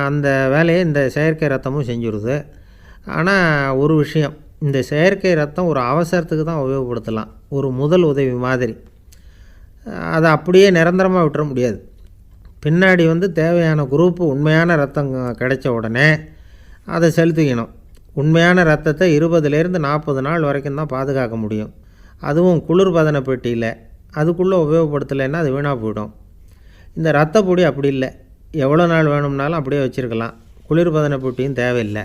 அந்த வேலையை இந்த செயற்கை ரத்தமும் செஞ்சுருது. ஆனால் ஒரு விஷயம், இந்த செயற்கை ரத்தம் ஒரு அவசரத்துக்கு தான் உபயோகப்படுத்தலாம், ஒரு முதல் உதவி மாதிரி. அதை அப்படியே நிரந்தரமாக விட்டுற முடியாது. பின்னாடி தேவையான குரூப்பு உண்மையான ரத்தம் கிடைச்ச உடனே அதை செலுத்திக்கணும். உண்மையான ரத்தத்தை 20லேருந்து 40 நாள் வரைக்கும் தான் பாதுகாக்க முடியும். அதுவும் குளிர்பதன பெட்டியில். அதுக்குள்ளே உபயோகப்படுத்தலைன்னா அது வீணாக போயிடும். இந்த ரத்த பொடி அப்படி இல்லை, எவ்வளோ நாள் வேணும்னாலும் அப்படியே வச்சுருக்கலாம். குளிர்பதன பெட்டியும் தேவையில்லை.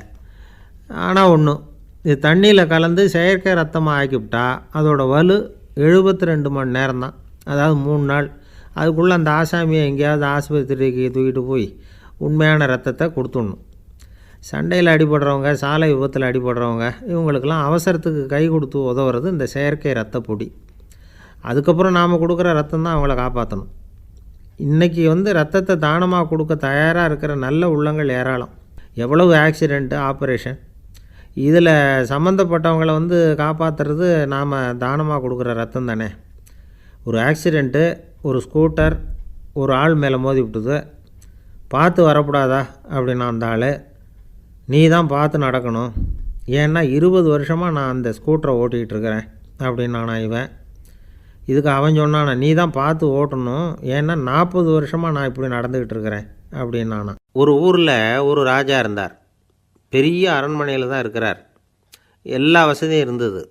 ஆனால் ஒன்று, இது தண்ணியில் கலந்து செயற்கை ரத்தமாக ஆக்கிவிட்டா அதோட வலு 72 மணி நேரம் தான். அதாவது 3 நாள். அதுக்குள்ளே அந்த ஆசாமியை எங்கேயாவது ஆஸ்பத்திரிக்கு தூக்கிட்டு போய் உண்மையான ரத்தத்தை கொடுத்துடணும். சண்டையில் அடிபடுறவங்க, சாலை விபத்தில் அடிபடுறவங்க, இவங்களுக்கெல்லாம் அவசரத்துக்கு கை கொடுத்து உதவுறது இந்த செயற்கை ரத்த பொடி. அதுக்கப்புறம் நாம் கொடுக்குற ரத்தம் தான் அவங்கள காப்பாற்றணும். இன்றைக்கி ரத்தத்தை தானமாக கொடுக்க தயாராக இருக்கிற நல்ல உள்ளங்கள் ஏராளம். எவ்வளவு ஆக்சிடெண்ட்டு, ஆப்ரேஷன், இதில் சம்மந்தப்பட்டவங்களை காப்பாற்றுறது நாம் தானமாக கொடுக்குற ரத்தம் தானே. ஒரு ஆக்சிடெண்ட்டு, ஒரு ஸ்கூட்டர் ஒரு ஆள் மேலே மோதி விட்டுது, பார்த்து வரக்கூடாதா அப்படின்னா அந்த ஆள், நீ தான் பார்த்து நடக்கணும், ஏன்னா 20 வருஷமாக நான் அந்த ஸ்கூட்டரை ஓட்டிகிட்டு இருக்கிறேன் அப்படின்னானா இவன். இதுக்கு அவன் சொன்னானா, நீ தான் பார்த்து ஓட்டணும், ஏன்னா 40 வருஷமாக நான் இப்படி நடந்துக்கிட்டு இருக்கிறேன் அப்படின்னானா. ஒரு ஊரில் ஒரு ராஜா இருந்தார். பெரிய அரண்மனையில் தான் இருக்கிறார். எல்லா வசதியும் இருந்தது.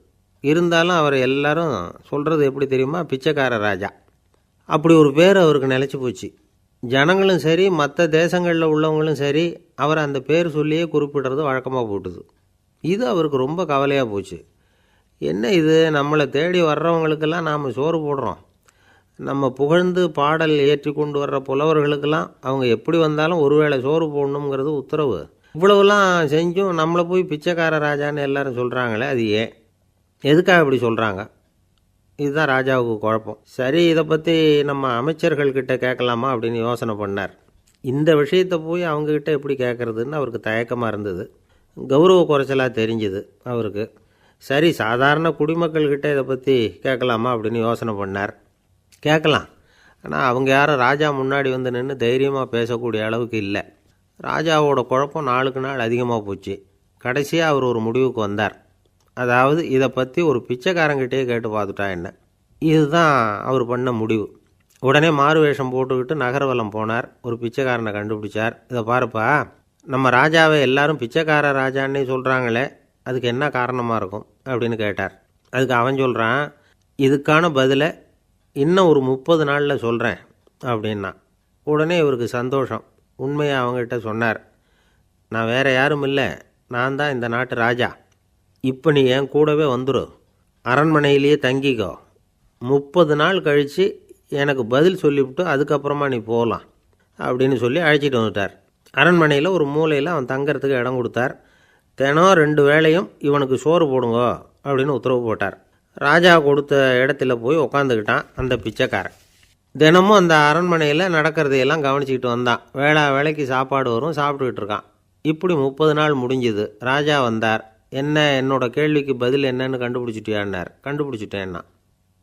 இருந்தாலும் அவர் எல்லாரும் சொல்கிறது எப்படி தெரியுமா? பிச்சைக்கார ராஜா. அப்படி ஒரு பேர் அவருக்கு நிலச்சி போச்சு. ஜனங்களும் சரி, மற்ற தேசங்களில் உள்ளவங்களும் சரி, அவர் அந்த பேர் சொல்லியே குறிப்பிடுறது வழக்கமாக போட்டுது. இது அவருக்கு ரொம்ப கவலையாக போச்சு. என்ன இது, நம்மளை தேடி வர்றவங்களுக்கெல்லாம் நாம் சோறு போடுறோம், நம்ம புகழ்ந்து பாடல் ஏற்றி கொண்டு வர்ற புலவர்களுக்கெல்லாம் அவங்க எப்படி வந்தாலும் ஒருவேளை சோறு போடணுங்கிறது உத்தரவு. இவ்வளவுலாம் செஞ்சும் நம்மளை போய் பிச்சைக்கார ராஜான்னு எல்லாரும் சொல்கிறாங்களே, அது ஏன், எதுக்காக இப்படி சொல்கிறாங்க? இதுதான் ராஜாவுக்கு குழப்பம். சரி, இதை பற்றி நம்ம அமைச்சர்கள்கிட்ட கேட்கலாமா அப்படின்னு யோசனை பண்ணார். இந்த விஷயத்தை போய் அவங்கக்கிட்ட எப்படி கேட்குறதுன்னு அவருக்கு தயக்கமாக இருந்தது. கௌரவ குறைச்சலாக தெரிஞ்சுது அவருக்கு. சரி, சாதாரண குடிமக்கள்கிட்ட இதை பற்றி கேட்கலாமா அப்படின்னு யோசனை பண்ணார். கேட்கலாம், ஆனால் அவங்க யாரும் ராஜா முன்னாடி வந்து நின்று தைரியமாக பேசக்கூடிய அளவுக்கு இல்லை. ராஜாவோட குழப்பம் நாளுக்கு நாள் அதிகமாக போச்சு. கடைசியாக அவர் ஒரு முடிவுக்கு வந்தார். அதாவது, இதை பற்றி ஒரு பிச்சைக்காரங்கிட்டே கேட்டு பார்த்துட்டா என்ன. இதுதான் அவர் பண்ண முடிவு. உடனே மாறு வேஷம் போட்டுக்கிட்டு நகர்வலம் போனார். ஒரு பிச்சைக்காரனை கண்டுபிடிச்சார். இதை பாருப்பா, நம்ம ராஜாவை எல்லாரும் பிச்சைக்கார ராஜான்னே சொல்கிறாங்களே, அதுக்கு என்ன காரணமாக இருக்கும் அப்படின்னு கேட்டார். அதுக்கு அவன் சொல்கிறான், இதுக்கான பதிலை இன்னும் ஒரு 30 நாளில் சொல்கிறேன் அப்படின்னா. உடனே இவருக்கு சந்தோஷம். உண்மையை அவங்ககிட்ட சொன்னார். நான் வேறு யாரும் இல்லை, நான் தான் இந்த நாட்டு ராஜா. இப்போ நீ என் கூடவே வந்துடு, அரண்மனையிலேயே தங்கிக்கோ. 30 நாள் கழித்து எனக்கு பதில் சொல்லிவிட்டு அதுக்கப்புறமா நீ போகலாம் அப்படின்னு சொல்லி அழைச்சிட்டு வந்துட்டார். அரண்மனையில் ஒரு மூலையில் அவன் தங்கறதுக்கு இடம் கொடுத்தார். தினம் 2 வேளையும் இவனுக்கு சோறு போடுங்க அப்படின்னு உத்தரவு போட்டார். ராஜா கொடுத்த இடத்துல போய் உக்காந்துக்கிட்டான் அந்த பிச்சைக்காரன். தினமும் அந்த அரண்மனையில் நடக்கிறதையெல்லாம் கவனிச்சிக்கிட்டு வந்தான். வேளைக்கு சாப்பாடு வரும், சாப்பிட்டுக்கிட்டு இருக்கான். இப்படி 30 நாள் முடிஞ்சுது. ராஜா வந்தார். என்ன, என்னோட கேள்விக்கு பதில் என்னன்னு கண்டுபிடிச்சிட்டியான்னார். கண்டுபிடிச்சிட்டேன்னா.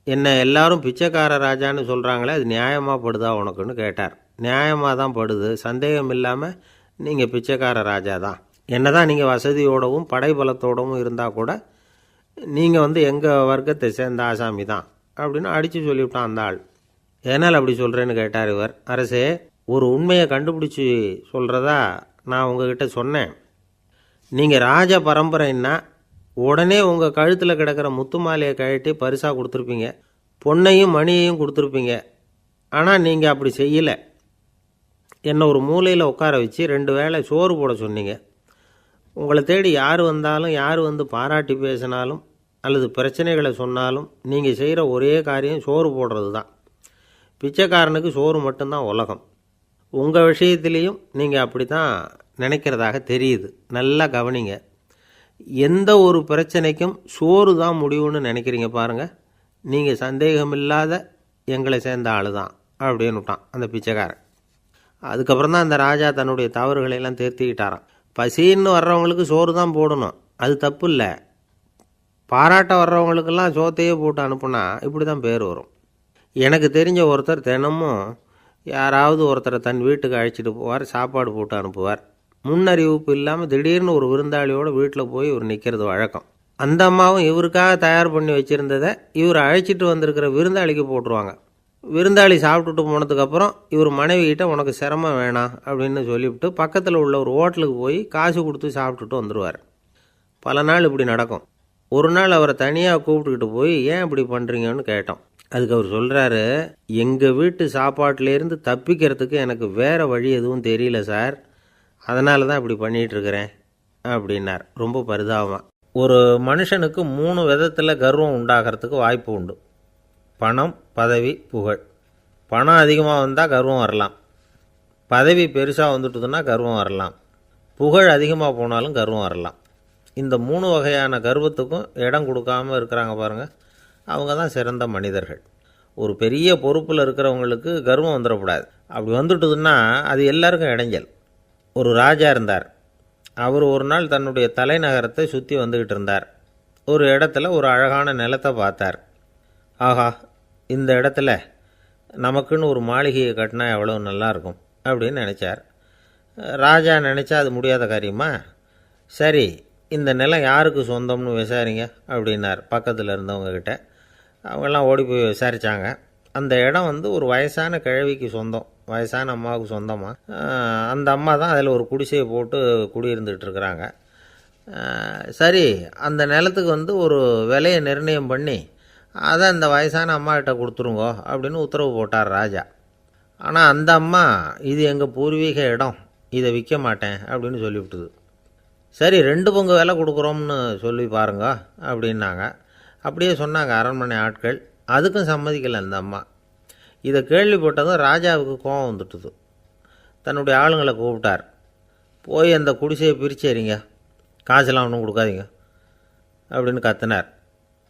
என்ன எல்லாரும் பிச்சைக்கார ராஜான்னு சொல்கிறாங்களே, அது நியாயமாக படுதா உனக்குன்னு கேட்டார். நியாயமாக தான் படுது, சந்தேகம் இல்லாமல் நீங்கள் பிச்சைக்கார ராஜா தான். என்ன தான் நீங்கள் வசதியோடவும் படைபலத்தோடவும் இருந்தால் கூட நீங்கள் எங்கள் வர்க்கத்தை சேர்ந்த ஆசாமி தான் அப்படின்னு அடித்து சொல்லிவிட்டான் அந்த ஆள். ஏனால் அப்படி சொல்கிறேன்னு கேட்டார் இவர். அரசே, ஒரு உண்மையை கண்டுபிடிச்சி சொல்கிறதா நான் உங்ககிட்ட சொன்னேன். நீங்கள் ராஜ பரம்பரைன்னா உடனே உங்கள் கழுத்தில் கிடக்கிற முத்து மாலையை கழட்டி பரிசாக கொடுத்துருப்பீங்க, பொன்னையும் மணியையும் கொடுத்துருப்பீங்க. ஆனால் நீங்கள் அப்படி செய்யலை. என்னை ஒரு மூலையில் உட்கார வச்சு 2 வேளை சோறு போட சொன்னீங்க. உங்களை தேடி யார் வந்தாலும், யார் பாராட்டி பேசினாலும் அல்லது பிரச்சனைகளை சொன்னாலும் நீங்கள் செய்கிற ஒரே காரியம் சோறு போடுறது தான். பிச்சைக்காரனுக்கு சோறு மட்டும்தான் உலகம். உங்கள் விஷயத்துலேயும் நீங்கள் அப்படி தான் நினைக்கிறதாக தெரியுது. நல்லா கவனிங்க. எந்த ஒரு பிரச்சனைக்கும் சோறு தான் முடிவுன்னு நினைக்கிறீங்க பாருங்கள். நீங்கள் சந்தேகமில்லாத எங்களை சேர்ந்த ஆள் தான் அப்படின்னு விட்டான் அந்த பிச்சைக்காரன். அதுக்கப்புறம் தான் அந்த ராஜா தன்னுடைய தவறுகளையெல்லாம் திருத்திக்கிட்டாராம். பசின்னு வர்றவங்களுக்கு சோறு தான் போடணும், அது தப்பு இல்லை. பாராட்ட வர்றவங்களுக்கெல்லாம் சோத்தையே போட்டு அனுப்புனா இப்படி தான் பேர் வரும். எனக்கு தெரிஞ்ச ஒருத்தர் தினமும் யாராவது ஒருத்தரை தன் வீட்டுக்கு அழைச்சிட்டு போவார், சாப்பாடு போட்டு அனுப்புவார். முன்னறிவிப்பு இல்லாமல் திடீர்னு ஒரு விருந்தாளியோட வீட்டில் போய் இவர் நிற்கிறது வழக்கம். அந்த அம்மாவும் இவருக்காக தயார் பண்ணி வச்சுருந்ததை இவர் அழைச்சிட்டு வந்திருக்கிற விருந்தாளிக்கு போட்டுருவாங்க. விருந்தாளி சாப்பிட்டுட்டு போனதுக்கப்புறம் இவர் மனைவிகிட்ட உனக்கு சிரமம் வேணாம் அப்படின்னு சொல்லிவிட்டு பக்கத்தில் உள்ள ஒரு ஹோட்டலுக்கு போய் காசு கொடுத்து சாப்பிட்டுட்டு வந்துடுவார். பல நாள் இப்படி நடக்கும். ஒரு நாள் அவரை தனியாக கூப்பிட்டுக்கிட்டு போய் ஏன் இப்படி பண்ணுறீங்கன்னு கேட்டோம். அதுக்கு அவர் சொல்கிறாரு, எங்கள் வீட்டு சாப்பாட்டிலேருந்து தப்பிக்கிறதுக்கு எனக்கு வேறு வழி எதுவும் தெரியல சார், அதனால தான் இப்படி பண்ணிகிட்ருக்கிறேன் அப்படின்னார் ரொம்ப பரிதாபமாக. ஒரு மனுஷனுக்கு 3 விதத்தில் கர்வம் உண்டாகிறதுக்கு வாய்ப்பு உண்டு. பணம், பதவி, புகழ். பணம் அதிகமாக வந்தால் கர்வம் வரலாம், பதவி பெருசாக வந்துட்டுதுன்னா கர்வம் வரலாம், புகழ் அதிகமாக போனாலும் கர்வம் வரலாம். இந்த 3 வகையான கர்வத்துக்கும் இடம் கொடுக்காமல் இருக்கிறாங்க பாருங்கள், அவங்க தான் சிறந்த மனிதர்கள். ஒரு பெரிய பொறுப்பில் இருக்கிறவங்களுக்கு கர்வம் வந்துடக்கூடாது. அப்படி வந்துட்டுதுன்னா அது எல்லாருக்கும் இடைஞ்சல். ஒரு ராஜா இருந்தார். அவர் ஒரு நாள் தன்னுடைய தலைநகரத்தை சுற்றி வந்துக்கிட்டு இருந்தார். ஒரு இடத்துல ஒரு அழகான நிலத்தை பார்த்தார். ஆஹா, இந்த இடத்துல நமக்குன்னு ஒரு மாளிகையை கட்டினா எவ்வளோ நல்லாயிருக்கும் அப்படின்னு நினச்சார். ராஜா நினச்சா அது முடியாத காரியமா? சரி, இந்த நிலம் யாருக்கு சொந்தம்னு விசாரிங்க அப்படின்னார் பக்கத்தில் இருந்தவங்கக்கிட்ட. அவங்கெல்லாம் ஓடி போய் விசாரித்தாங்க. அந்த இடம் ஒரு வயசான கிழவிக்கு சொந்தம், வயசான அம்மாவுக்கு சொந்தமாக. அந்த அம்மா தான் அதில் ஒரு குடிசையை போட்டு குடியிருந்துகிட்டு இருக்கிறாங்க. சரி, அந்த நிலத்துக்கு ஒரு விலையை நிர்ணயம் பண்ணி அதை அந்த வயசான அம்மாக்கிட்ட கொடுத்துருங்கோ அப்படின்னு உத்தரவு போட்டார் ராஜா. ஆனால் அந்த அம்மா, இது எங்கள் பூர்வீக இடம், இதை விற்க மாட்டேன் அப்படின்னு சொல்லிவிட்டுது. சரி, 2 பங்கு விலை கொடுக்குறோம்னு சொல்லி பாருங்க அப்படின்னாங்க. அப்படியே சொன்னாங்க அரண்மனை ஆட்கள். அதுக்கும் சம்மதிக்கலை அந்த அம்மா. இதை கேள்விப்பட்டதும் ராஜாவுக்கு கோபம் வந்துட்டுது. தன்னுடைய ஆளுங்களை கூப்பிட்டார். போய் அந்த குடிசையை பிரித்து எறிங்க, காசெல்லாம் ஒன்றும் கொடுக்காதீங்க அப்படின்னு கத்தினார்.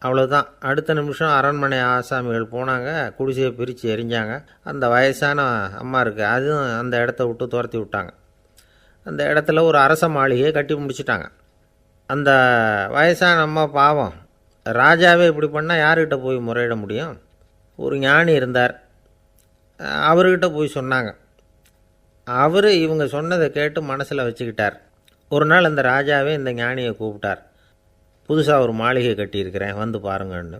அவ்வளோதான். அடுத்த நிமிஷம் அரண்மனை ஆசாமிகள் போனாங்க, குடிசையை பிரித்து எரிஞ்சாங்க. அந்த வயசான அம்மா இருக்குது, அதுவும் அந்த இடத்த விட்டு துரத்தி விட்டாங்க. அந்த இடத்துல ஒரு அரச மாளிகையை கட்டி முடிச்சிட்டாங்க. அந்த வயசான அம்மா பாவம், ராஜாவே இப்படி பண்ணால் யார்கிட்ட போய் முறையிட முடியும்? ஒரு ஞானி இருந்தார், அவர்கிட்ட போய் சொன்னாங்க. அவர் இவங்க சொன்னதை கேட்டு மனசில் வச்சுக்கிட்டார். ஒரு நாள் அந்த ராஜாவே இந்த ஞானியை கூப்பிட்டார். புதுசாக ஒரு மாளிகை கட்டியிருக்கிறேன், வந்து பாருங்கன்னு.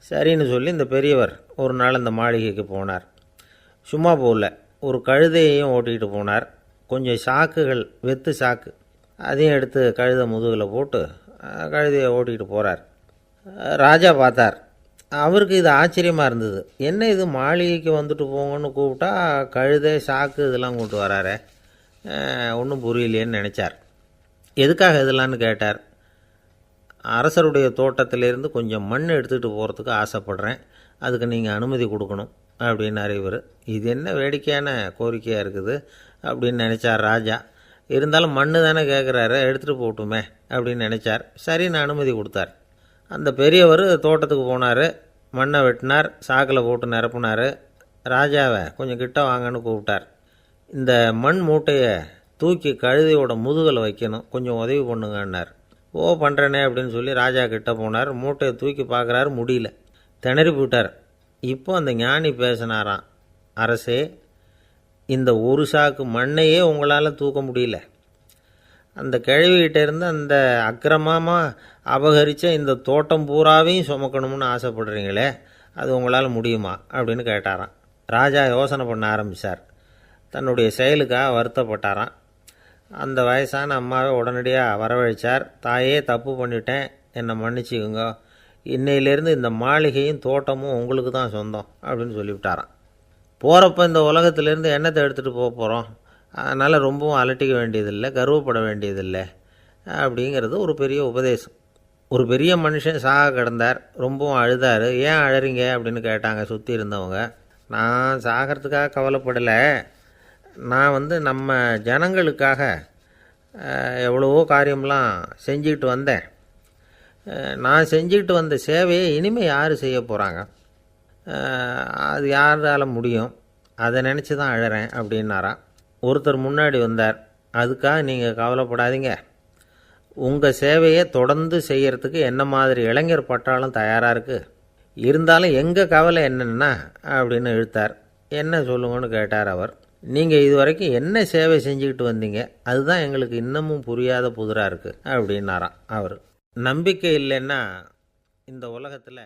சரின்னு சொல்லி இந்த பெரியவர் ஒரு நாள் அந்த மாளிகைக்கு போனார். சும்மா போகல, ஒரு கழுதையையும் ஓட்டிகிட்டு போனார். கொஞ்சம் சாக்குகள், வெத்து சாக்கு, அதையும் எடுத்து கழுதை முதுகில் போட்டு கழுதையை ஓட்டிகிட்டு போகிறார். ராஜா பார்த்தார். அவருக்கு இது ஆச்சரியமாக இருந்தது. என்ன இது, மாளிகைக்கு வந்துட்டு போங்கன்னு கூப்பிட்டா கழுதை சாக்கு இதெல்லாம் கொண்டு வராரே, ஒன்றும் புரியலையேன்னு நினச்சார். எதுக்காக இதெல்லாம்னு கேட்டார். அரசருடைய தோட்டத்திலேருந்து கொஞ்சம் மண் எடுத்துகிட்டு போகிறதுக்கு ஆசைப்பட்றேன், அதுக்கு நீங்கள் அனுமதி கொடுக்கணும் அப்படின்னாரு இவர். இது என்ன வேடிக்கையான கோரிக்கையாக இருக்குது அப்படின்னு நினச்சார் ராஜா. இருந்தாலும் மண்ணு தானே கேட்குறாரு, எடுத்துகிட்டு போகட்டுமே அப்படின்னு நினச்சார். சரி, நான் அனுமதி கொடுத்தார். அந்த பெரியவர் தோட்டத்துக்கு போனார், மண்ணை வெட்டினார், சாக்கில் போட்டு நிரப்புனார். ராஜாவை கொஞ்சம் கிட்ட வாங்கன்னு கூப்பிட்டார். இந்த மண் மூட்டையை தூக்கி கழுதையோட முதுகில் வைக்கணும், கொஞ்சம் உதவி பண்ணுங்கன்னார். ஓ, பண்ணுறேனே அப்படின்னு சொல்லி ராஜா கிட்ட போனார். மூட்டையை தூக்கி பார்க்குறாரு, முடியல, திணறி போயிட்டார். இப்போ அந்த ஞானி பேசினாராம். அரசே, இந்த ஒரு சாக்கு மண்ணையே உங்களால் தூக்க முடியல, அந்த கிழவிகிட்ட இருந்து அந்த அக்கிரமமாக அபகரித்த இந்த தோட்டம் பூராவையும் சுமக்கணும்னு ஆசைப்படுறீங்களே, அது உங்களால் முடியுமா அப்படின்னு கேட்டாராம். ராஜா யோசனை பண்ண ஆரம்பித்தார். தன்னுடைய செயலுக்காக வருத்தப்பட்டாராம். அந்த வயசான அம்மாவை உடனடியாக வரவழைச்சார். தாயே, தப்பு பண்ணிட்டேன், என்னை மன்னிச்சுக்குங்க, இன்னையிலேருந்து இந்த மாளிகையும் தோட்டமும் உங்களுக்கு தான் சொந்தம் அப்படின்னு சொல்லிவிட்டாராம். போகிறப்ப இந்த உலகத்திலேருந்து எண்ணத்தை எடுத்துகிட்டு போக போகிறோம், அதனால் ரொம்பவும் அலட்டிக்க வேண்டியதில்லை, கர்வப்பட வேண்டியதில்லை அப்படிங்கிறது ஒரு பெரிய உபதேசம். ஒரு பெரிய மனுஷன் சாக கிடந்தார், ரொம்பவும் அழுதார். ஏன் அழறீங்க அப்படின்னு கேட்டாங்க சுற்றி இருந்தவங்க. நான் சாகிறதுக்காக கவலைப்படலை, நான் நம்ம ஜனங்களுக்காக எவ்வளவோ காரியம்லாம் செஞ்சுக்கிட்டு வந்தேன். நான் செஞ்சுக்கிட்டு வந்த சேவையை இனிமேல் யார் செய்ய போகிறாங்க, அது யாரால் முடியும், அதை நினச்சி தான் அழறேன் அப்படின்னாராம். ஒருத்தர் முன்னாடி வந்தார். அதுக்காக நீங்கள் கவலைப்படாதீங்க, உங்கள் சேவையை தொடர்ந்து செய்கிறதுக்கு என்ன மாதிரி இளைஞர் பட்டாலும் தயாராக இருக்குது, இருந்தாலும் எங்கள் கவலை என்னென்னா அப்படின்னு இழுத்தார். என்ன சொல்லுங்கன்னு கேட்டார் அவர். நீங்கள் இது வரைக்கும் என்ன சேவை செஞ்சுக்கிட்டு வந்தீங்க, அதுதான் எங்களுக்கு இன்னமும் புரியாத புதிராக இருக்குது அப்படின்னாராம் அவர். நம்பிக்கை இல்லைன்னா இந்த உலகத்தில்